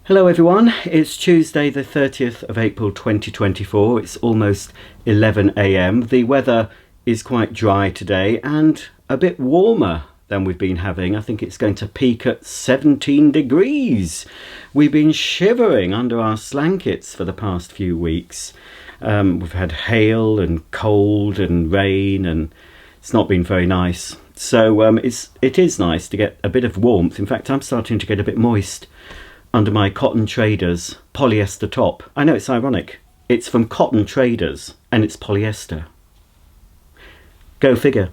Hello everyone, it's Tuesday the 30th of April 2024. It's almost 11 a.m. The weather is quite dry today and a bit warmer than we've been having. I think it's going to peak at 17 degrees. We've been shivering under our blankets for the past few weeks. We've had hail and cold and rain and it's not been very nice. So it is nice to get a bit of warmth. In fact, I'm starting to get a bit moist under my Cotton Traders polyester top. I know it's ironic. It's from Cotton Traders and it's polyester. Go figure.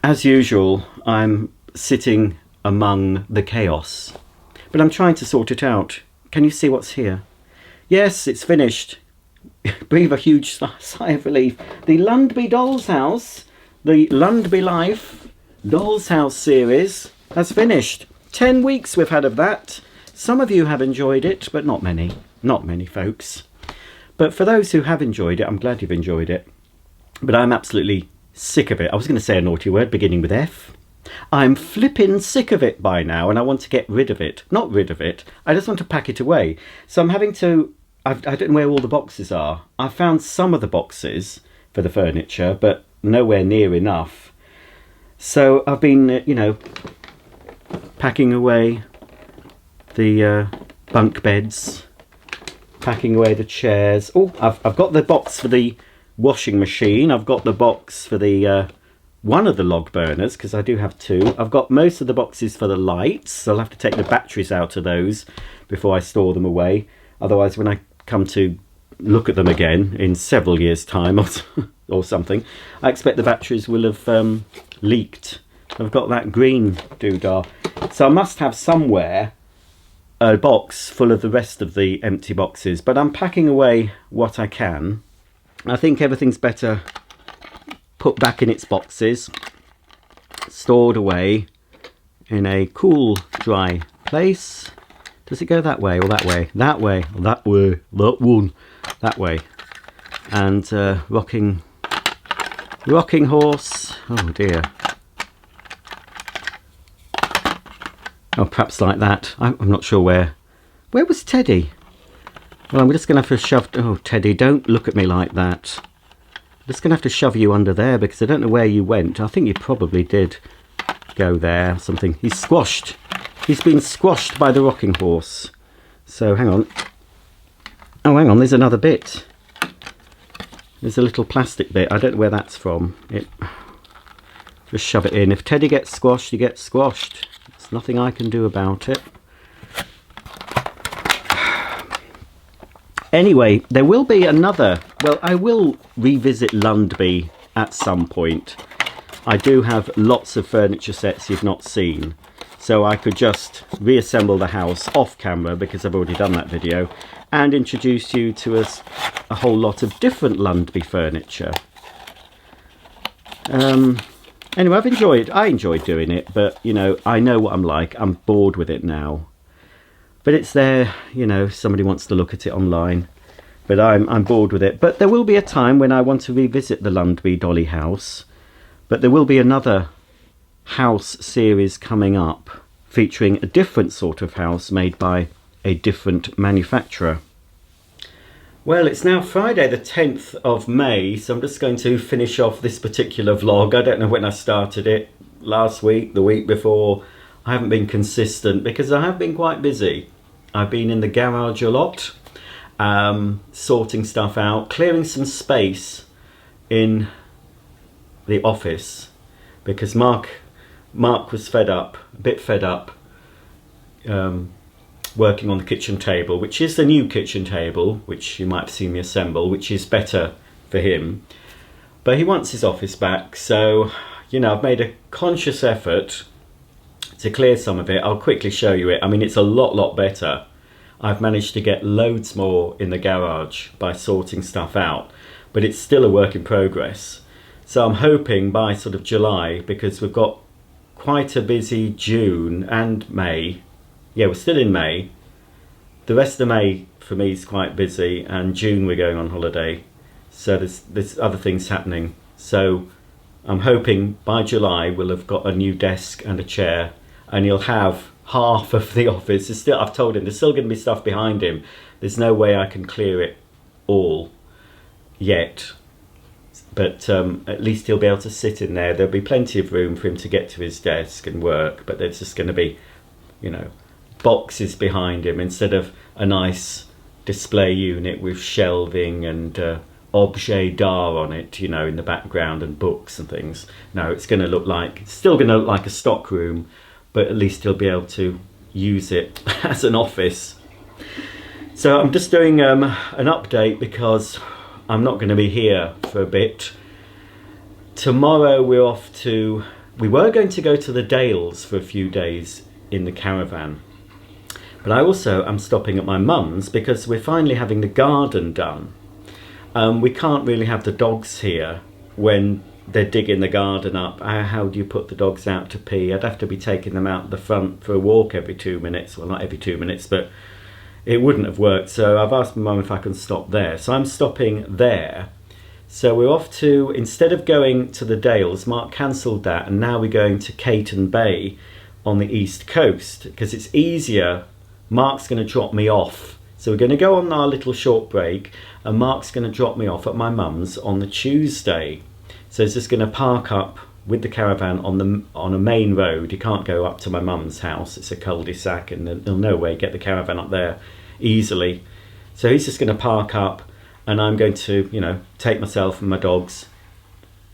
As usual, I'm sitting among the chaos, but I'm trying to sort it out. Can you see what's here? Yes, it's finished. Breathe a huge sigh of relief. The Lundby Doll's House, the Lundby Life Doll's House series has finished. 10 weeks we've had of that. Some of you have enjoyed it, but not many. Not many folks. But for those who have enjoyed it, I'm glad you've enjoyed it. But I'm absolutely sick of it. I was going to say a naughty word beginning with F. I'm flipping sick of it by now and I want to get rid of it. Not rid of it. I just want to pack it away. So I'm having to... I don't know where all the boxes are. I found some of the boxes for the furniture, but nowhere near enough. So I've been, packing away the bunk beds, packing away the chairs. Oh, I've got the box for the washing machine. I've got the box for the one of the log burners, because I do have two. I've got most of the boxes for the lights. I'll have to take the batteries out of those before I store them away. Otherwise, when I come to look at them again in several years' time or something, I expect the batteries will have leaked. I've got that green doodah. So I must have somewhere a box full of the rest of the empty boxes. But I'm packing away what I can. I think everything's better put back in its boxes, stored away in a cool, dry place. Does it go that way or that way? That way, that way, that one, that way. And rocking horse. Oh dear. Oh, perhaps like that. I'm not sure where. Where was Teddy? Well, I'm just going to have to shove... Oh, Teddy, don't look at me like that. I'm just going to have to shove you under there because I don't know where you went. I think you probably did go there or something. He's squashed. He's been squashed by the rocking horse. So, hang on. Oh, hang on, there's another bit. There's a little plastic bit. I don't know where that's from. Just shove it in. If Teddy gets squashed, he gets squashed. There's nothing I can do about it. Anyway, there will be another... Well, I will revisit Lundby at some point. I do have lots of furniture sets you've not seen. So I could just reassemble the house off camera because I've already done that video and introduce you to a whole lot of different Lundby furniture. Anyway, I enjoyed doing it, but, I know what I'm like. I'm bored with it now. But it's there, somebody wants to look at it online. But I'm bored with it. But there will be a time when I want to revisit the Lundby Dolly house. But there will be another house series coming up featuring a different sort of house made by a different manufacturer. Well, it's now Friday the 10th of May, so I'm just going to finish off this particular vlog. I don't know when I started it, last week, the week before. I haven't been consistent because I have been quite busy. I've been in the garage a lot, sorting stuff out, clearing some space in the office because Mark was a bit fed up working on the kitchen table, which is the new kitchen table, which you might have seen me assemble, which is better for him. But he wants his office back, so, I've made a conscious effort to clear some of it. I'll quickly show you it. I mean, it's a lot better. I've managed to get loads more in the garage by sorting stuff out, but it's still a work in progress. So I'm hoping by sort of July, because we've got quite a busy June and May. Yeah, we're still in May. The rest of May for me is quite busy, and June we're going on holiday. So there's other things happening. So I'm hoping by July we'll have got a new desk and a chair, and you'll have half of the office. I've told him there's still going to be stuff behind him. There's no way I can clear it all yet. But at least he'll be able to sit in there. There'll be plenty of room for him to get to his desk and work, but there's just going to be, you know, boxes behind him instead of a nice display unit with shelving and objet d'art on it, you know, in the background, and books and things. No, it's still going to look like a stock room, but at least he'll be able to use it as an office. So I'm just doing an update because I'm not going to be here for a bit. Tomorrow we were going to go to the Dales for a few days in the caravan. But I also am stopping at my mum's because we're finally having the garden done. We can't really have the dogs here when they're digging the garden up. How do you put the dogs out to pee? I'd have to be taking them out the front for a walk every 2 minutes. Well, not every 2 minutes, but it wouldn't have worked. So I've asked my mum if I can stop there. So I'm stopping there. So we're off to, instead of going to the Dales, Mark cancelled that, and now we're going to Caton Bay on the east coast because it's easier. Mark's going to drop me off. So we're going to go on our little short break, and Mark's going to drop me off at my mum's on the Tuesday. So he's just going to park up with the caravan on a main road. You can't go up to my mum's house. It's a cul-de-sac, and there'll no way get the caravan up there easily. So he's just going to park up, and I'm going to, you know, take myself and my dogs,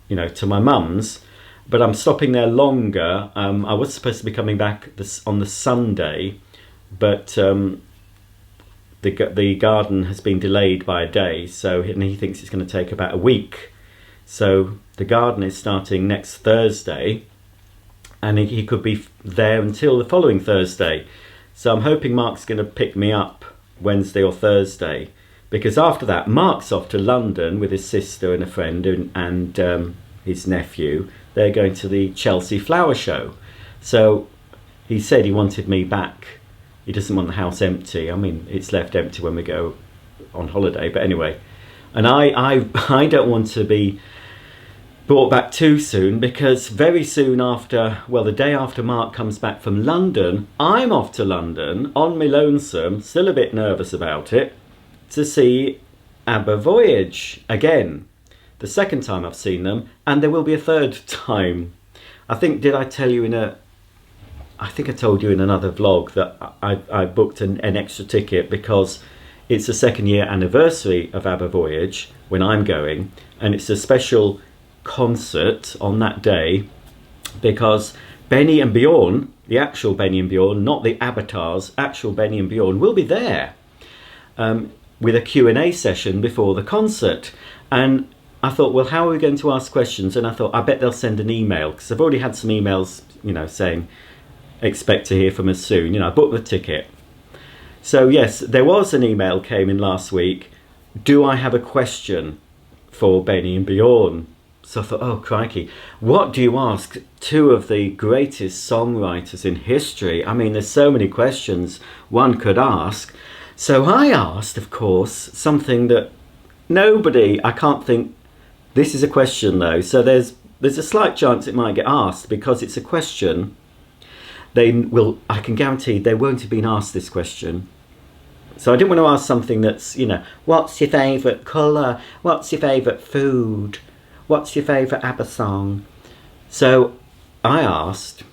you know, to my mum's. But I'm stopping there longer. I was supposed to be coming back on the Sunday, but the garden has been delayed by a day, and he thinks it's going to take about a week. So the garden is starting next Thursday, and he could be there until the following Thursday. So I'm hoping Mark's going to pick me up Wednesday or Thursday, because after that Mark's off to London with his sister and a friend and his nephew. They're going to the Chelsea Flower Show. So he said he wanted me back. He doesn't want the house empty. I mean, it's left empty when we go on holiday, but anyway. And I don't want to be brought back too soon, because very soon after, well, the day after Mark comes back from London, I'm off to London on my lonesome, still a bit nervous about it, to see Abba Voyage again. The second time I've seen them, and there will be a third time. I think, did I tell you I think I told you in another vlog that I booked an extra ticket because it's the 2nd year anniversary of Abba Voyage when I'm going, and it's a special concert on that day because Benny and Bjorn, the actual Benny and Bjorn, not the avatars, actual Benny and Bjorn, will be there with a Q&A session before the concert. And I thought, well, how are we going to ask questions? And I thought, I bet they'll send an email, because I've already had some emails, you know, saying expect to hear from us soon. You know, I booked the ticket. So yes, there was an email came in last week. Do I have a question for Benny and Bjorn? So I thought, oh crikey, what do you ask two of the greatest songwriters in history? I mean, there's so many questions one could ask. So I asked, of course, something that I can't think. This is a question though, so there's a slight chance it might get asked because it's a question. I can guarantee they won't have been asked this question. So I didn't want to ask something that's, you know, what's your favourite colour? What's your favourite food? What's your favourite ABBA song? So I asked,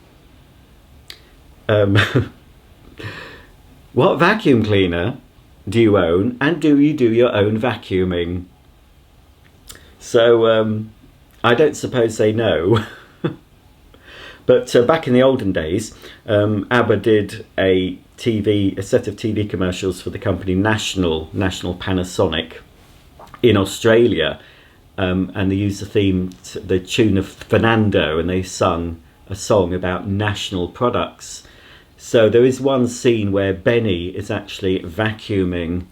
what vacuum cleaner do you own, and do you do your own vacuuming? So I don't suppose they know. But back in the olden days, ABBA did a set of TV commercials for the company National Panasonic in Australia, and they used the tune of Fernando, and they sung a song about national products. So there is one scene where Benny is actually vacuuming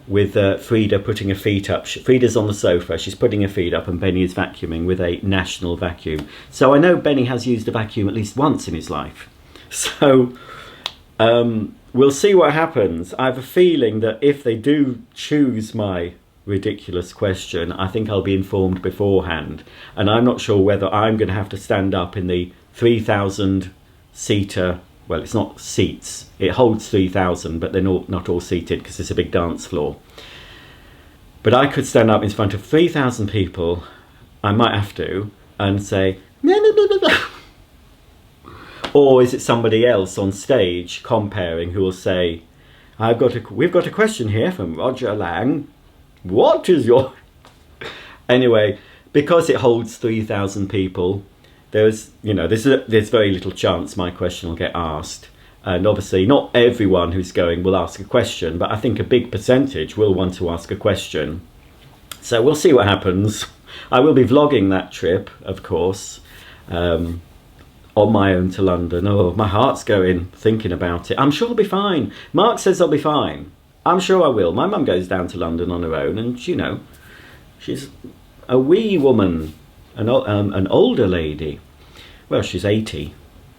with Frida putting her feet up. Frida's on the sofa, she's putting her feet up, and Benny is vacuuming with a national vacuum. So I know Benny has used a vacuum at least once in his life. So we'll see what happens. I have a feeling that if they do choose my ridiculous question, I think I'll be informed beforehand. And I'm not sure whether I'm going to have to stand up in the 3,000 seater, well, it's not seats. It holds 3,000, but they're not all seated because it's a big dance floor. But I could stand up in front of 3,000 people, I might have to, and say, "Blah, blah, blah, blah, blah." Or is it somebody else on stage comparing who will say, we've got a question here from Roger Lang. What is your... Anyway, because it holds 3,000 people, there's very little chance my question will get asked. And obviously not everyone who's going will ask a question, but I think a big percentage will want to ask a question. So we'll see what happens. I will be vlogging that trip, of course, on my own to London. Oh, my heart's going thinking about it. I'm sure I'll be fine. Mark says I'll be fine. I'm sure I will. My mum goes down to London on her own, and she's a wee woman, an older lady. Well, she's 80.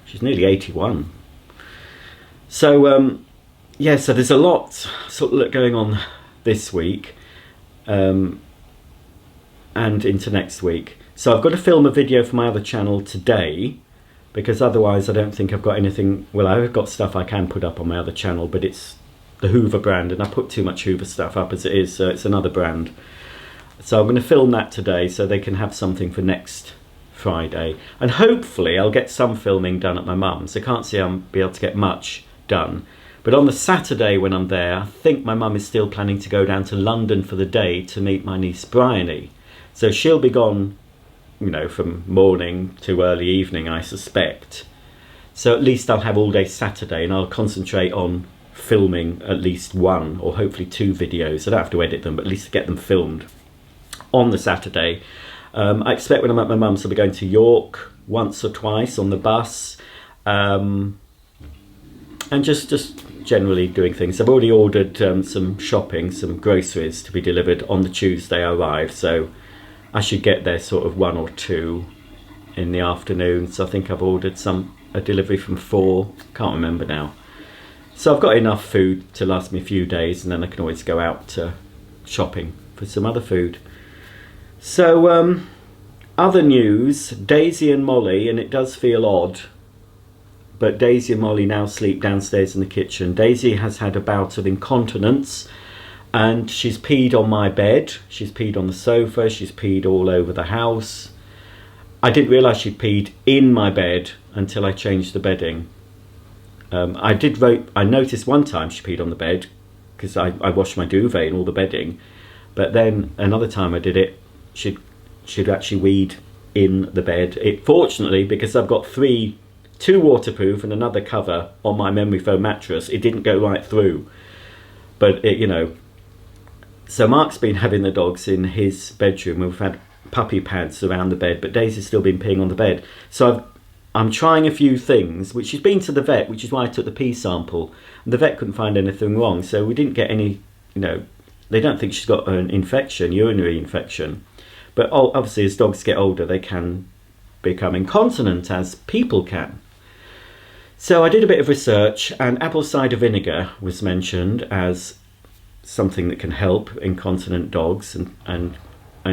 She's nearly 81. So, yeah, so there's a lot sort of going on this week and into next week. So I've got to film a video for my other channel today, because otherwise I don't think I've got anything. Well, I've got stuff I can put up on my other channel, but it's the Hoover brand, and I put too much Hoover stuff up as it is, so it's another brand. So I'm going to film that today so they can have something for next Friday. And hopefully I'll get some filming done at my mum's. I can't see I'll be able to get much done. But on the Saturday when I'm there, I think my mum is still planning to go down to London for the day to meet my niece Bryony. So she'll be gone, from morning to early evening, I suspect. So at least I'll have all day Saturday, and I'll concentrate on filming at least one or hopefully 2 videos. I don't have to edit them, but at least get them filmed on the Saturday. I expect when I'm at my mum's I'll be going to York once or twice on the bus, and just generally doing things. I've already ordered some shopping, some groceries to be delivered on the Tuesday I arrive, so I should get there sort of 1 or 2 in the afternoon. So I think I've ordered a delivery from 4, can't remember now. So I've got enough food to last me a few days, and then I can always go out shopping for some other food. So other news, Daisy and Molly, and it does feel odd, but Daisy and Molly now sleep downstairs in the kitchen. Daisy has had a bout of incontinence, and she's peed on my bed, she's peed on the sofa, she's peed all over the house. I didn't realise she peed in my bed until I changed the bedding. I noticed one time she peed on the bed because I washed my duvet and all the bedding, but then another time I did it, she'd actually weed in the bed. Fortunately, because I've got 2 waterproof and another cover on my memory foam mattress, it didn't go right through. But so Mark's been having the dogs in his bedroom. We've had puppy pads around the bed, but Daisy's still been peeing on the bed. So I'm trying a few things, which she's been to the vet, which is why I took the pee sample. And the vet couldn't find anything wrong, so we didn't get any, they don't think she's got an infection, urinary infection. But obviously as dogs get older, they can become incontinent, as people can. So I did a bit of research, and apple cider vinegar was mentioned as something that can help incontinent dogs and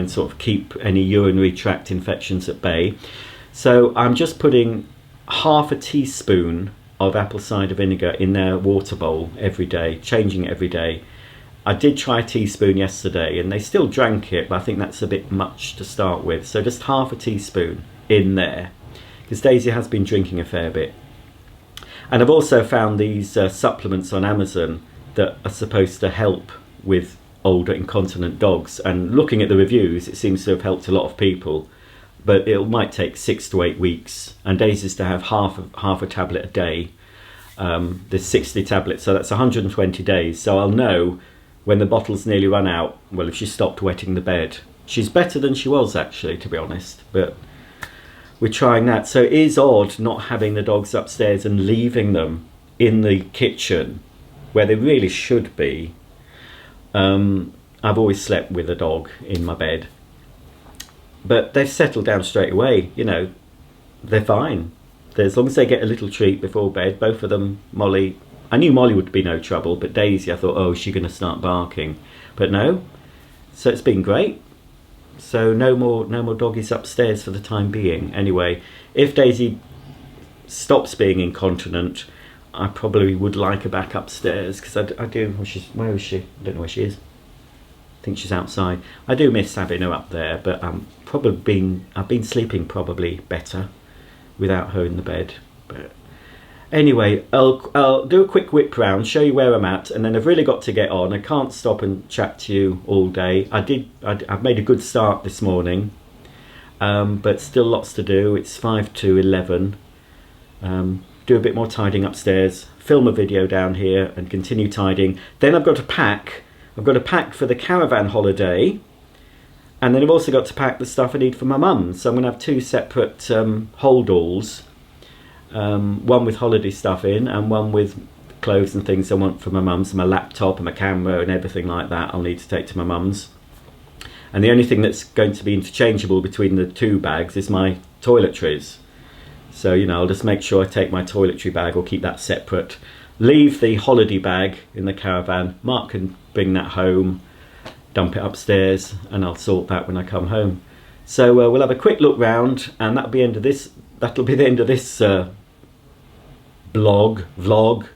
sort of keep any urinary tract infections at bay. So I'm just putting half a teaspoon of apple cider vinegar in their water bowl every day, changing it every day. I did try a teaspoon yesterday and they still drank it, but I think that's a bit much to start with. So just half a teaspoon in there, because Daisy has been drinking a fair bit. And I've also found these supplements on Amazon that are supposed to help with older incontinent dogs. And looking at the reviews, it seems to have helped a lot of people. But it might take 6 to 8 weeks. And Daisy's to have half a tablet a day. There's 60 tablets, so that's 120 days. So I'll know when the bottle's nearly run out, well, if she stopped wetting the bed. She's better than she was, actually, to be honest. But we're trying that. So it is odd not having the dogs upstairs and leaving them in the kitchen where they really should be. I've always slept with a dog in my bed. But they've settled down straight away, they're fine. As long as they get a little treat before bed, both of them, Molly, I knew Molly would be no trouble, but Daisy, I thought, oh, is she going to start barking? But no, so it's been great. So no more doggies upstairs for the time being. Anyway, if Daisy stops being incontinent, I probably would like her back upstairs, because I do. Well, where is she? I don't know where she is. I think she's outside. I do miss having her up there, but I've been sleeping probably better without her in the bed. But anyway, I'll do a quick whip round, show you where I'm at, and then I've really got to get on. I can't stop and chat to you all day. I've made a good start this morning, but still lots to do. It's 5 to 11. Do a bit more tidying upstairs, film a video down here, and continue tidying. Then I've got to pack. I've got to pack for the caravan holiday, and then I've also got to pack the stuff I need for my mum. So I'm going to have 2 separate hold-alls, one with holiday stuff in and one with clothes and things I want for my mum's, my laptop and my camera and everything like that I'll need to take to my mum's. And the only thing that's going to be interchangeable between the 2 bags is my toiletries. So, you know, I'll just make sure I take my toiletry bag or keep that separate. Leave the holiday bag in the caravan. Mark can bring that home, dump it upstairs, and I'll sort that when I come home. So we'll have a quick look round, and that'll be the end of this. That'll be the end of this vlog,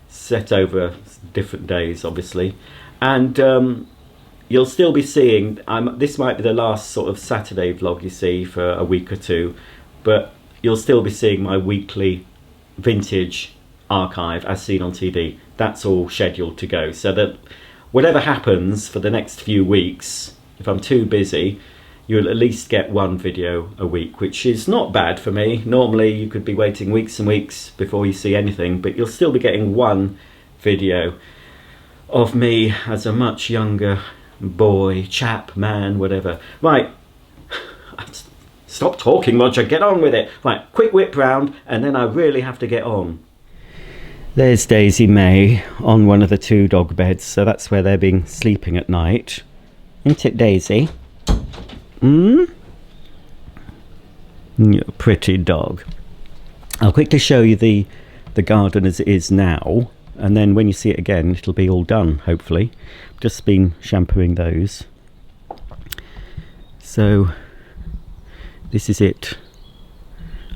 set over different days, obviously, and you'll still be seeing. This might be the last sort of Saturday vlog you see for a week or 2, but you'll still be seeing my weekly vintage archive as seen on TV. That's all scheduled to go, so that whatever happens for the next few weeks, if I'm too busy, you'll at least get 1 video a week, which is not bad for me. Normally you could be waiting weeks and weeks before you see anything, but you'll still be getting 1 video of me as a much younger boy, chap, man, whatever. Right, stop talking, Roger, get on with it. Right, quick whip round, and then I really have to get on. There's Daisy May on one of the 2 dog beds, so that's where they're being sleeping at night. Isn't it, Daisy? You're a pretty dog. I'll quickly show you the garden as it is now, and then when you see it again, it'll be all done, hopefully. Just been shampooing those. So this is it.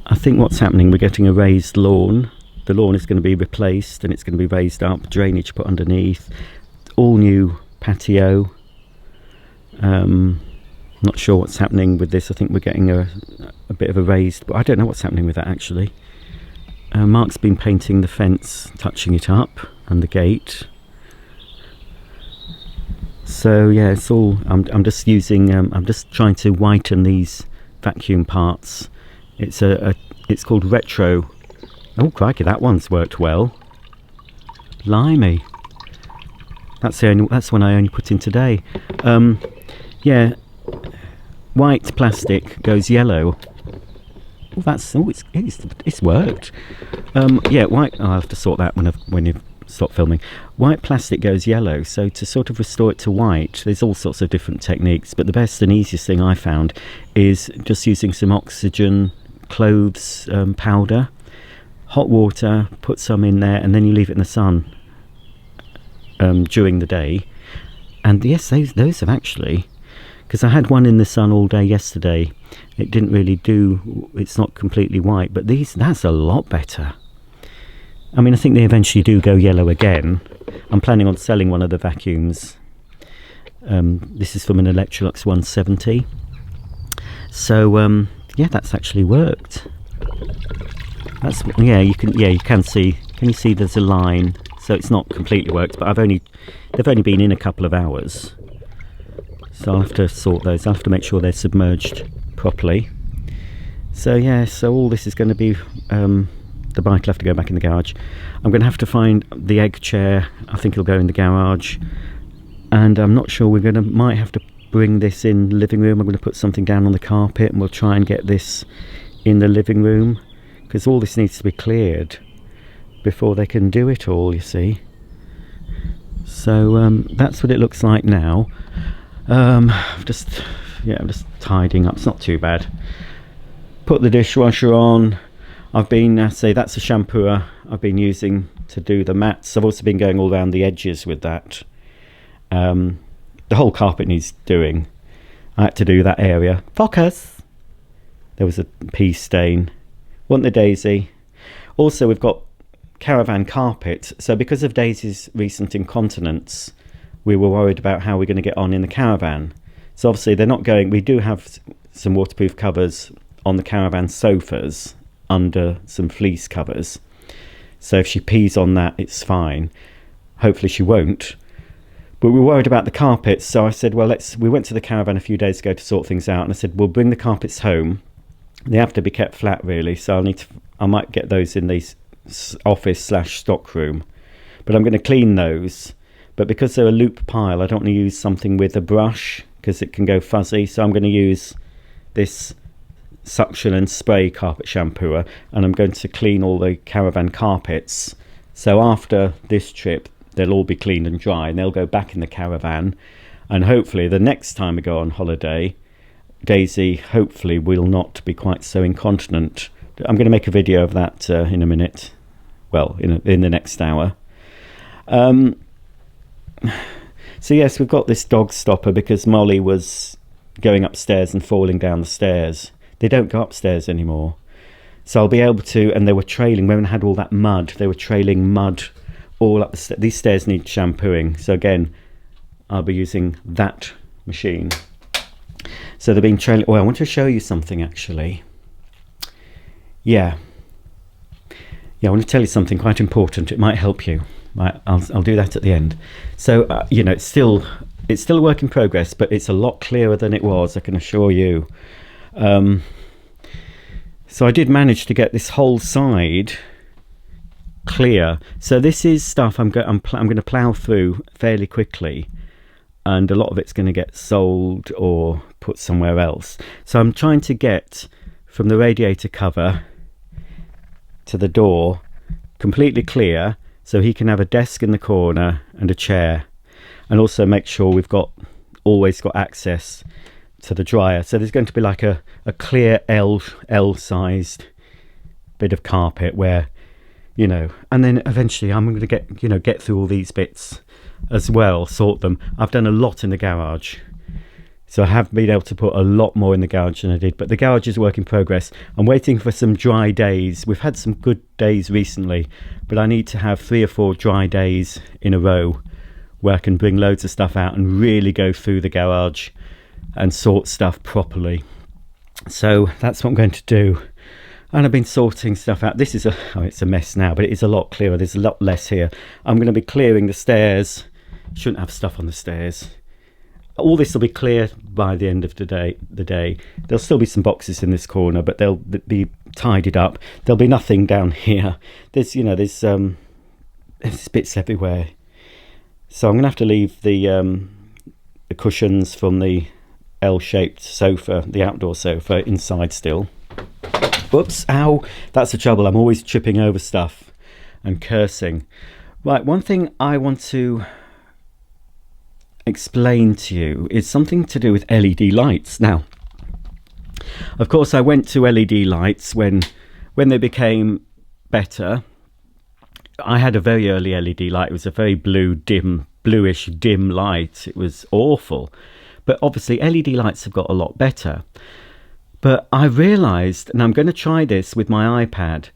I think what's happening, we're getting a raised lawn. The lawn is going to be replaced and it's going to be raised up, drainage put underneath, all new patio. Not sure what's happening with this. I think we're getting a bit of a raised, but I don't know what's happening with that actually. Mark's been painting the fence, touching it up, and the gate. So yeah, it's all. I'm just using. I'm just trying to whiten these vacuum parts. It's it's called Retro. Oh crikey, that one's worked well. Blimey. That's one I only put in today. Yeah, white plastic goes yellow. Oh, it's worked. Yeah, white. I'll have to sort that when you've stopped filming. White plastic goes yellow, so to sort of restore it to white, there's all sorts of different techniques. But the best and easiest thing I found is just using some oxygen clothes powder, hot water, put some in there, and then you leave it in the sun during the day. And yes, those have actually, because I had one in the sun all day yesterday, it didn't really do, it's not completely white, but that's a lot better. I mean, I think they eventually do go yellow again. I'm planning on selling one of the vacuums. This is from an Electrolux 170. So yeah, that's actually worked. You can see. Can you see there's a line? So it's not completely worked, but they've only been in a couple of hours. So I'll have to sort those. I'll have to make sure they're submerged properly. So yeah, so all this is going to be, the bike will have to go back in the garage. I'm going to have to find the egg chair. I think it'll go in the garage. And I'm not sure, might have to bring this in the living room. I'm going to put something down on the carpet and we'll try and get this in the living room, because all this needs to be cleared before they can do it all, you see. So that's what it looks like now. I'm just tidying up. It's not too bad. Put the dishwasher on. I've been say that's a shampooer I've been using to do the mats. I've also been going all around the edges with that. The whole carpet needs doing. I had to do that area. Focus. There was a pea stain. Want the daisy. Also, we've got caravan carpet. So because of Daisy's recent incontinence, we were worried about how we're going to get on in the caravan. So obviously they're not going, we do have some waterproof covers on the caravan sofas under some fleece covers. So if she pees on that, it's fine. Hopefully she won't. But we were worried about the carpets, so I said, well, we went to the caravan a few days ago to sort things out, and I said, we'll bring the carpets home. They have to be kept flat, really, so I might get those in the office/stock room. But I'm going to clean those. But because they're a loop pile, I don't want to use something with a brush, because it can go fuzzy, so I'm going to use this suction and spray carpet shampooer, and I'm going to clean all the caravan carpets. So after this trip, they'll all be cleaned and dry, and they'll go back in the caravan, and hopefully the next time we go on holiday, Daisy hopefully will not be quite so incontinent. I'm going to make a video of that in a minute, well, in the next hour. So yes, we've got this dog stopper because Molly was going upstairs and falling down the stairs. They don't go upstairs anymore, so I'll be able to, and they were trailing, when we had all that mud, they were trailing mud all up the stairs. These stairs need shampooing, so again I'll be using that machine. So they've been trailing. Oh, I want to show you something actually. Yeah, I want to tell you something quite important. It might help you. Right, I'll do that at the end. So you know, it's still a work in progress, but it's a lot clearer than it was, I can assure you. So I did manage to get this whole side clear. So this is stuff I'm going to plough through fairly quickly, and a lot of it's going to get sold or put somewhere else. So I'm trying to get from the radiator cover to the door completely clear, so he can have a desk in the corner and a chair, and also make sure we've always got access to the dryer. So there's going to be like a clear L sized bit of carpet where, you know, and then eventually I'm going to get through all these bits as well, sort them. I've done a lot in the garage, so I have been able to put a lot more in the garage than I did, but the garage is a work in progress. I'm waiting for some dry days. We've had some good days recently, but I need to have 3 or 4 dry days in a row where I can bring loads of stuff out and really go through the garage and sort stuff properly. So that's what I'm going to do. And I've been sorting stuff out. This is it's a mess now, but it is a lot clearer. There's a lot less here. I'm going to be clearing the stairs. Shouldn't have stuff on the stairs. All this will be clear by the end of the day. There'll still be some boxes in this corner, but they'll be tidied up. There'll be nothing down here. There's bits everywhere. So I'm going to have to leave the cushions from the L-shaped sofa, the outdoor sofa, inside still. Whoops, ow, that's the trouble. I'm always tripping over stuff and cursing. Right, one thing I want to explain to you is something to do with LED lights. Now, of course, I went to LED lights when they became better. I had a very early LED light. It was a very bluish dim light. It was awful. But obviously LED lights have got a lot better. But I realised, and I'm going to try this with my iPad,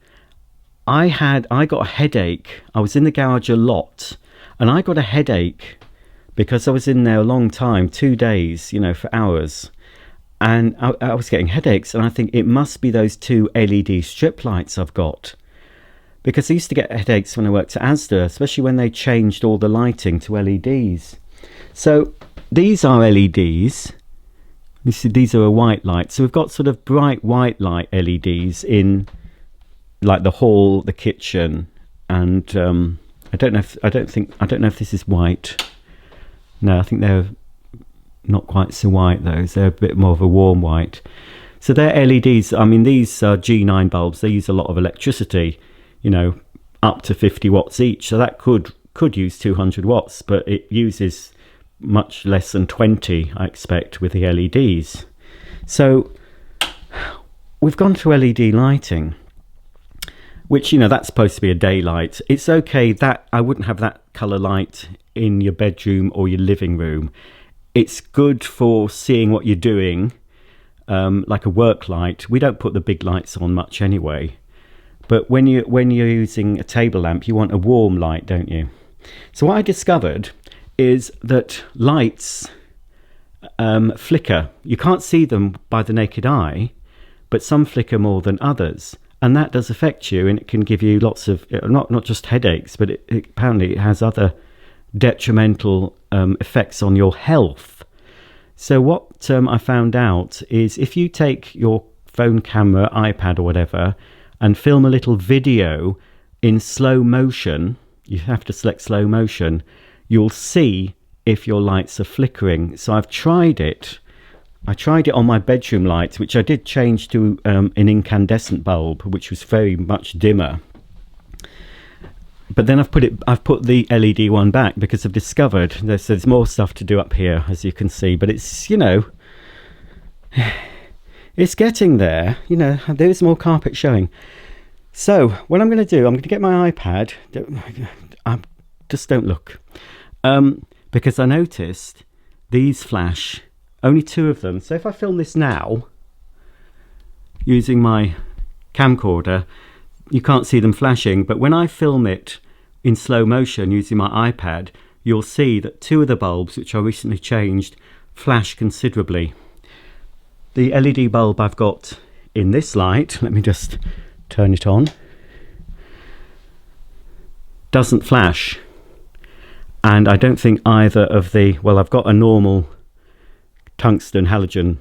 I got a headache. I was in the garage a lot, and I got a headache because I was in there a long time, 2 days, for hours. And I was getting headaches, and I think it must be those 2 LED strip lights I've got. Because I used to get headaches when I worked at Asda, especially when they changed all the lighting to LEDs. So these are LEDs. You see, these are a white light. So we've got sort of bright white light LEDs in like the hall, the kitchen, and I don't know if this is white. No, I think they're not quite so white, those. They're a bit more of a warm white. So they're LEDs. I mean, these are G9 bulbs. They use a lot of electricity, up to 50 watts each. So that could use 200 watts, but it uses much less than 20, I expect, with the LEDs. So we've gone to LED lighting, which, that's supposed to be a daylight. It's okay that I wouldn't have that colour light in your bedroom or your living room. It's good for seeing what you're doing, like a work light. We don't put the big lights on much anyway. But when you're using a table lamp, you want a warm light, don't you? So what I discovered is that lights flicker. You can't see them by the naked eye, but some flicker more than others, and that does affect you, and it can give you lots of not just headaches, but apparently it has other detrimental effects on your health. So what I found out is, if you take your phone camera, iPad or whatever, and film a little video in slow motion, you have to select slow motion, you'll see if your lights are flickering. So I've tried it. I tried it on my bedroom light, which I did change to an incandescent bulb, which was very much dimmer. But then I've put the LED one back, because I've discovered there's more stuff to do up here, as you can see. But it's, you know, it's getting there. You know, there is more carpet showing. So what I'm going to do, I'm going to get my iPad. Just don't look. Because I noticed these flash, only 2 of them. So if I film this now using my camcorder, you can't see them flashing. But when I film it in slow motion using my iPad, you'll see that 2 of the bulbs, which I recently changed, flash considerably. The LED bulb I've got in this light, let me just turn it on, doesn't flash. And I don't think either of the, well, I've got a normal tungsten halogen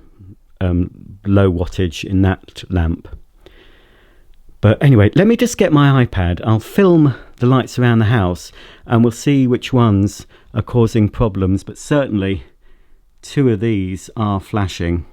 low wattage in that lamp. But anyway, let me just get my iPad. I'll film the lights around the house and we'll see which ones are causing problems. But certainly 2 of these are flashing.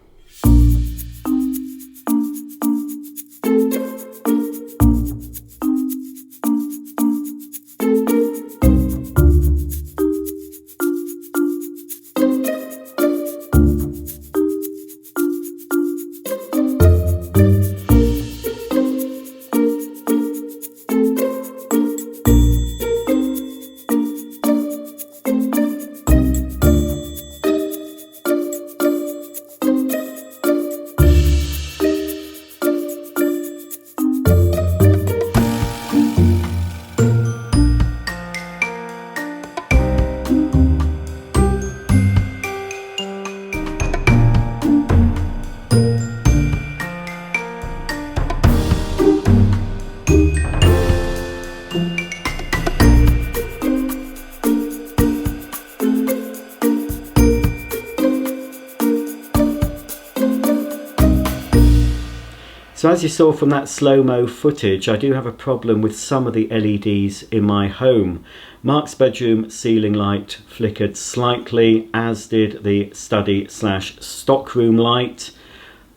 So as you saw from that slow-mo footage, I do have a problem with some of the LEDs in my home. Mark's bedroom ceiling light flickered slightly, as did the study/stockroom light.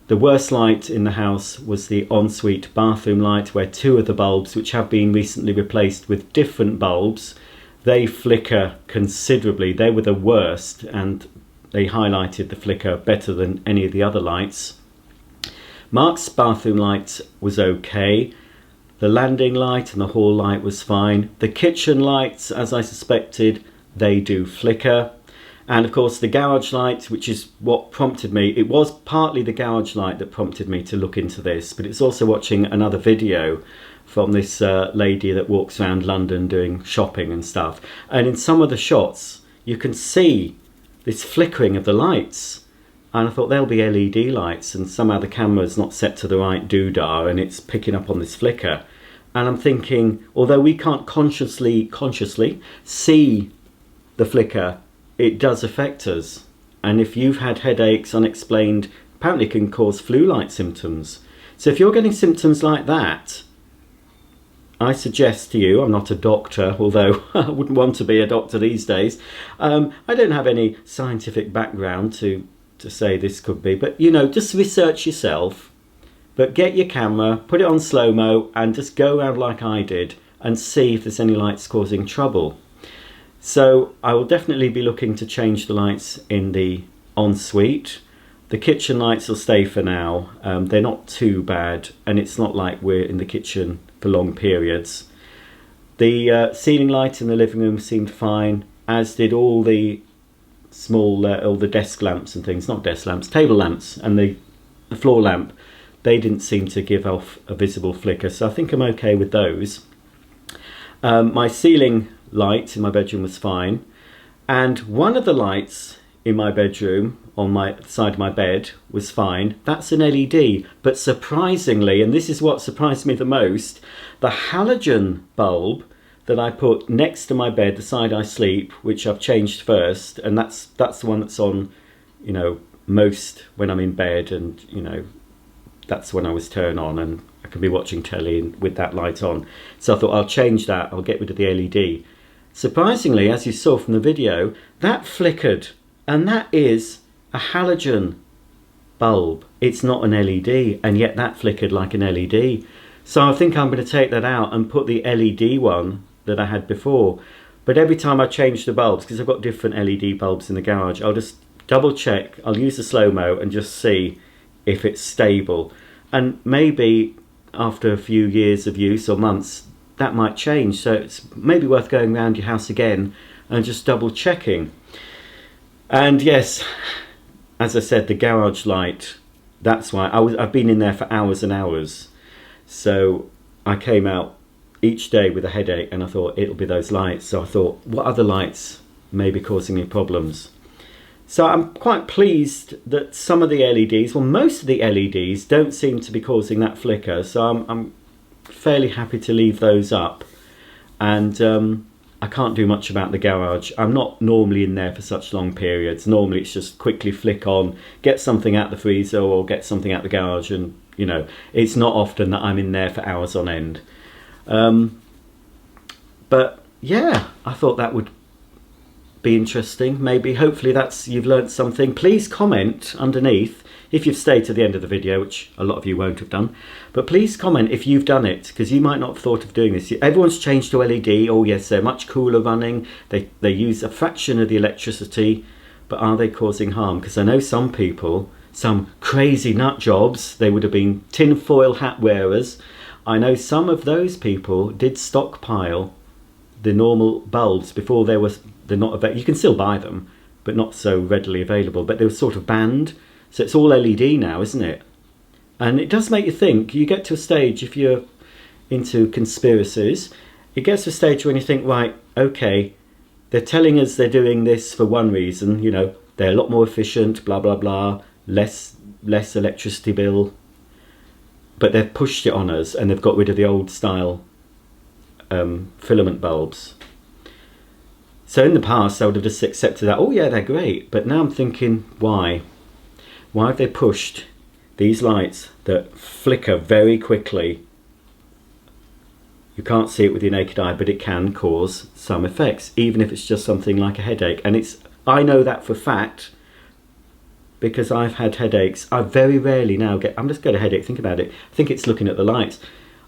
The worst light in the house was the ensuite bathroom light, where 2 of the bulbs, which have been recently replaced with different bulbs, they flicker considerably. They were the worst, and they highlighted the flicker better than any of the other lights. Mark's bathroom light was okay. The landing light and the hall light was fine. The kitchen lights, as I suspected, they do flicker. And of course the garage light, which is what prompted me, it was partly the garage light that prompted me to look into this, but it's also watching another video from this lady that walks around London doing shopping and stuff. And in some of the shots, you can see this flickering of the lights. And I thought they'll be LED lights, and somehow the camera's not set to the right doodah and it's picking up on this flicker. And I'm thinking, although we can't consciously see the flicker, it does affect us. And if you've had headaches, unexplained, apparently it can cause flu-like symptoms. So if you're getting symptoms like that, I suggest to you, I'm not a doctor, although I wouldn't want to be a doctor these days. I don't have any scientific background to say this could be, but you know, just research yourself, but get your camera, put it on slow-mo and just go around like I did and see if there's any lights causing trouble. So I will definitely be looking to change the lights in the ensuite. The kitchen lights will stay for now. They're not too bad, and it's not like we're in the kitchen for long periods. The ceiling light in the living room seemed fine, as did all the small all the desk lamps and things, not desk lamps, table lamps, and the floor lamp. they didn't seem to give off a visible flicker, so I think I'm okay with those. My ceiling light in my bedroom was fine, and one of the lights in my bedroom on my side of my bed was fine. That's an LED, but surprisingly, and this is what surprised me the most, the halogen bulb that I put next to my bed, the side I sleep, which I've changed first, and that's the one that's on, you know, most when I'm in bed, and you know, that's when I was turned on, and I can be watching telly with that light on. So I thought I'll change that, I'll get rid of the LED. Surprisingly, as you saw from the video, that flickered, and that is a halogen bulb. It's not an LED, and yet that flickered like an LED. So I think I'm going to take that out and put the LED one that I had before. But every time I change the bulbs, because I've got different LED bulbs in the garage, I'll just double check, I'll use the slow-mo and just see if it's stable. And maybe after a few years of use or months, that might change. So it's maybe worth going around your house again and just double checking. And yes, as I said, the garage light, that's why I've been in there for hours and hours. So I came out each day with a headache, and I thought it'll be those lights. So I thought, what other lights may be causing me problems? So I'm quite pleased that some of the LEDs, well, most of the LEDs don't seem to be causing that flicker. So I'm fairly happy to leave those up. And I can't do much about the garage. I'm not normally in there for such long periods. Normally it's just quickly flick on, get something out the freezer or get something out the garage, and you know, it's not often that I'm in there for hours on end. But yeah, I thought that would be interesting. Maybe, hopefully you've learnt something. Please comment underneath if you've stayed to the end of the video, which a lot of you won't have done, but please comment if you've done it, because you might not have thought of doing this. Everyone's changed to LED. Oh yes, they're much cooler running, they use a fraction of the electricity, but are they causing harm? Because I know some people, some crazy nut jobs, they would have been tinfoil hat wearers. I know some of those people did stockpile the normal bulbs before they're not available. You can still buy them, but not so readily available, but they were sort of banned. So it's all LED now, isn't it? And it does make you think. You get to a stage, if you're into conspiracies, it gets to a stage when you think, right, okay, they're telling us they're doing this for one reason, you know, they're a lot more efficient, blah, blah, blah, less electricity bill, but they've pushed it on us and they've got rid of the old style filament bulbs. So in the past I would have just accepted that, oh yeah, they're great, but now I'm thinking, why? Why have they pushed these lights that flicker very quickly? You can't see it with your naked eye, but it can cause some effects, even if it's just something like a headache. And I know that for a fact, because I've had headaches. I very rarely now I'm just got a headache, think about it. I think it's looking at the lights.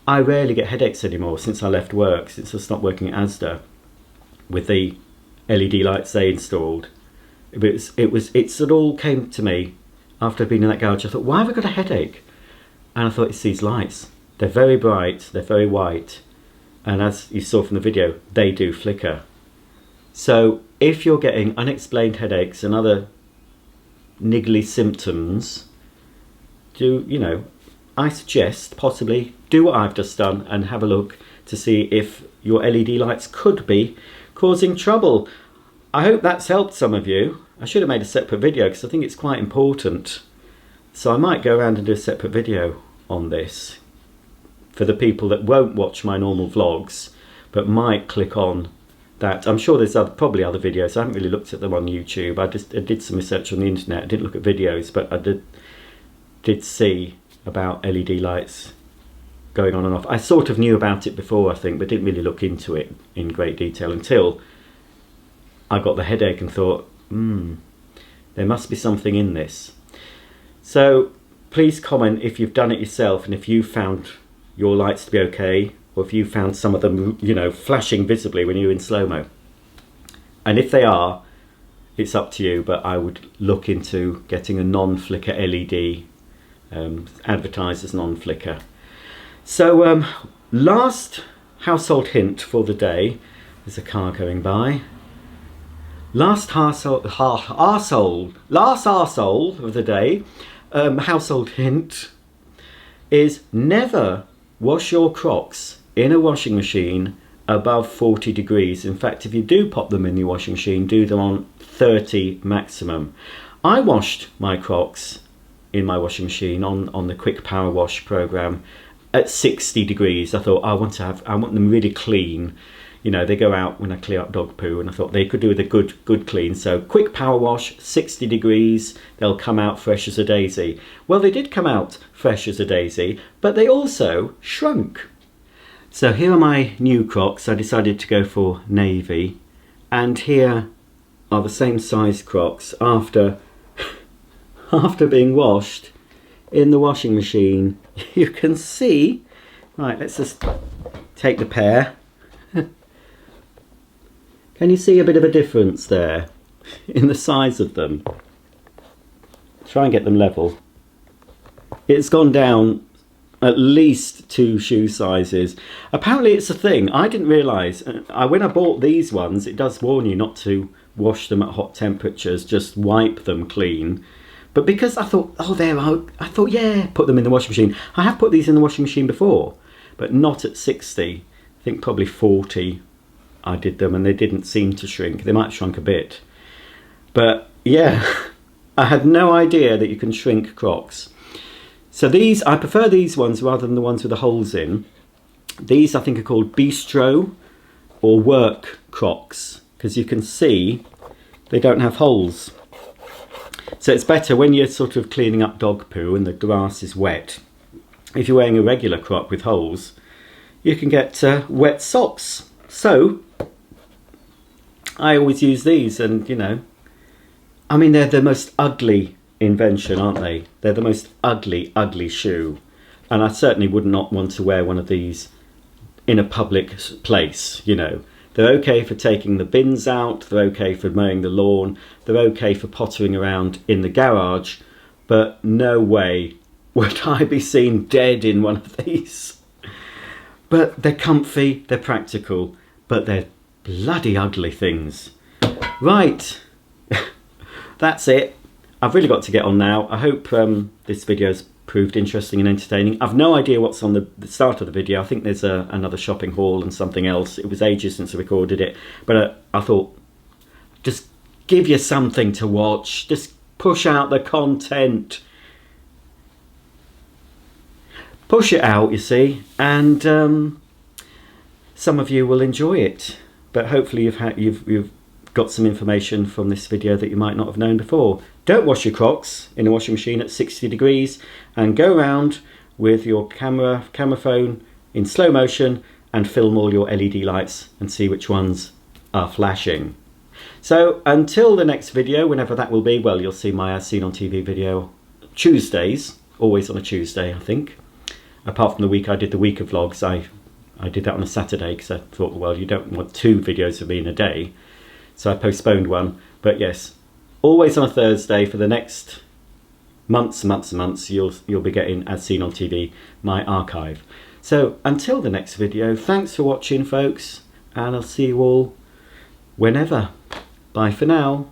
I rarely get headaches anymore since I left work, since I stopped working at Asda with the LED lights they installed. It all came to me after I'd been in that garage. I thought, why have I got a headache? And I thought, it's these lights. They're very bright, they're very white, and as you saw from the video, they do flicker. So if you're getting unexplained headaches and other niggly symptoms, I suggest possibly do what I've just done and have a look to see if your LED lights could be causing trouble. I hope that's helped some of you. I should have made a separate video because I think it's quite important. So I might go around and do a separate video on this for the people that won't watch my normal vlogs but might click on that. I'm sure there's probably other videos. I haven't really looked at them on YouTube. I did some research on the internet. I didn't look at videos, but I did see about LED lights going on and off. I sort of knew about it before, I think, but didn't really look into it in great detail until I got the headache and thought, there must be something in this. So please comment if you've done it yourself and if you found your lights to be okay, or if you found some of them, flashing visibly when you're in slow-mo. And if they are, it's up to you, but I would look into getting a non-flicker LED, advertised as non-flicker. So last household hint for the day. There's a car going by. Last arsehole of the day, household hint. is never wash your Crocs in a washing machine above 40 degrees. In fact, if you do pop them in your washing machine, do them on 30 maximum. I washed my Crocs in my washing machine on the quick power wash program at 60 degrees. I thought I want them really clean. You know, they go out when I clear up dog poo, and I thought they could do with a good clean. So quick power wash, 60 degrees, they'll come out fresh as a daisy. Well, they did come out fresh as a daisy, but they also shrunk. So here are my new Crocs. I decided to go for navy, and here are the same size Crocs after being washed in the washing machine. You can see, right, let's just take the pair. Can you see a bit of a difference there in the size of them? Try and get them level. It's gone down at least 2 shoe sizes. Apparently it's a thing. I didn't realise. When I bought these ones, it does warn you not to wash them at hot temperatures, just wipe them clean. But because I thought, oh, I thought, yeah, put them in the washing machine. I have put these in the washing machine before, but not at 60. I think probably 40 I did them, and they didn't seem to shrink. They might have shrunk a bit. But yeah, I had no idea that you can shrink Crocs. So these, I prefer these ones rather than the ones with the holes in. These I think are called Bistro or Work Crocs, because you can see they don't have holes. So it's better when you're sort of cleaning up dog poo and the grass is wet. If you're wearing a regular Croc with holes, you can get wet socks. So I always use these, and you know, I mean, they're the most ugly invention, aren't they? They're the most ugly shoe, and I certainly would not want to wear one of these in a public place. You know, they're okay for taking the bins out, they're okay for mowing the lawn, they're okay for pottering around in the garage, but no way would I be seen dead in one of these. But they're comfy, they're practical, but they're bloody ugly things. Right, that's it. I've really got to get on now. I hope this video's proved interesting and entertaining. I've no idea what's on the start of the video. I think there's another shopping haul and something else. It was ages since I recorded it, but I thought, just give you something to watch. Just push out the content. Push it out, you see, and some of you will enjoy it. But hopefully you've got some information from this video that you might not have known before. Don't wash your Crocs in a washing machine at 60 degrees, and go around with your camera phone in slow motion and film all your LED lights and see which ones are flashing. So until the next video, whenever that will be, well, you'll see my As Seen on TV video Tuesdays, always on a Tuesday, I think. Apart from the week I did the week of vlogs, I did that on a Saturday because I thought, well, you don't want 2 videos of me in a day. So I postponed one. But yes, always on a Thursday for the next months, you'll be getting As Seen on TV, my archive. So until the next video, thanks for watching, folks, and I'll see you all whenever. Bye for now.